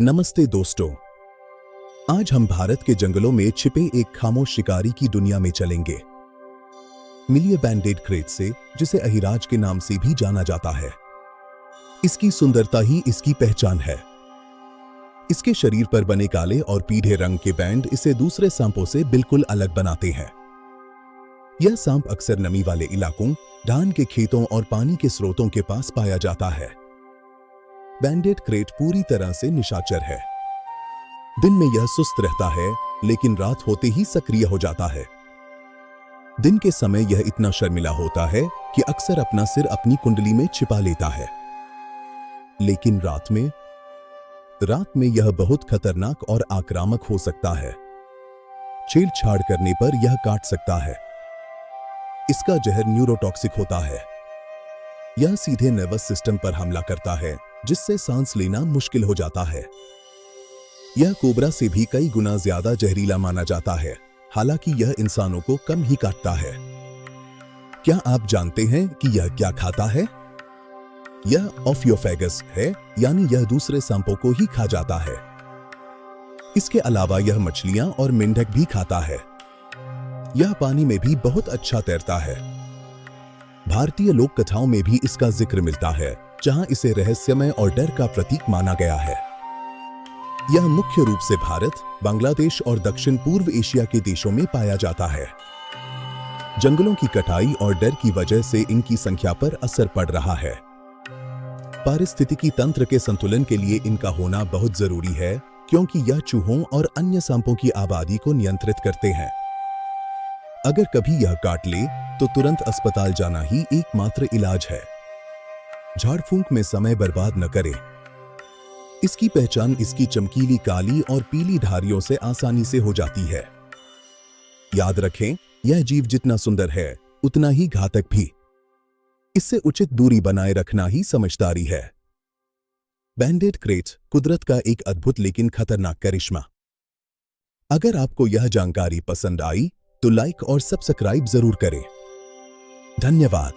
नमस्ते दोस्तों, आज हम भारत के जंगलों में छिपे एक खामोश शिकारी की दुनिया में चलेंगे। मिलिए बैंडेड क्रेट से, जिसे अहिराज के नाम से भी जाना जाता है। इसकी सुंदरता ही इसकी पहचान है। इसके शरीर पर बने काले और पीले रंग के बैंड इसे दूसरे सांपों से बिल्कुल अलग बनाते हैं। यह सांप अक्सर नमी वाले इलाकों, धान के खेतों और पानी के स्रोतों के पास पाया जाता है। बैंडेड क्रेट पूरी तरह से निशाचर है। दिन में यह सुस्त रहता है, लेकिन रात होते ही सक्रिय हो जाता है। दिन के समय यह इतना शर्मिला होता है कि अक्सर अपना सिर अपनी कुंडली में छिपा लेता है, लेकिन रात में यह बहुत खतरनाक और आक्रामक हो सकता है। छेड़छाड़ करने पर यह काट सकता है। इसका जहर न्यूरोटॉक्सिक होता है। यह सीधे नर्वस सिस्टम पर हमला करता है, जिससे सांस लेना मुश्किल हो जाता है। यह कोबरा से भी कई गुना ज्यादा जहरीला माना जाता है, हालांकि यह इंसानों को कम ही काटता है। क्या आप जानते हैं कि यह क्या खाता है? यह ऑफियोफेगस है, यानी यह दूसरे सांपों को ही खा जाता है। इसके अलावा यह मछलियां और मेंढक भी खाता है। यह पानी में भी बहुत अच्छा तैरता है। भारतीय लोक कथाओं में भी इसका जिक्र मिलता है, जहां इसे रहस्यमय और डर का प्रतीक माना गया है। यह मुख्य रूप से भारत, बांग्लादेश और दक्षिण पूर्व एशिया के देशों में पाया जाता है। जंगलों की कटाई और डर की वजह से इनकी संख्या पर असर पड़ रहा है। पारिस्थितिकी तंत्र के संतुलन के लिए इनका होना बहुत जरूरी है, क्योंकि यह चूहों और अन्य सांपों की आबादी को नियंत्रित करते हैं। अगर कभी यह काट ले, तो तुरंत अस्पताल जाना ही एकमात्र इलाज है। झाड़ फूंक में समय बर्बाद न करें। इसकी पहचान इसकी चमकीली काली और पीली धारियों से आसानी से हो जाती है। याद रखें, यह जीव जितना सुंदर है, उतना ही घातक भी। इससे उचित दूरी बनाए रखना ही समझदारी है। बैंडेड क्रेट कुदरत का एक अद्भुत लेकिन खतरनाक करिश्मा। अगर आपको यह जानकारी पसंद आई, तो लाइक और सब्सक्राइब जरूर करें। धन्यवाद।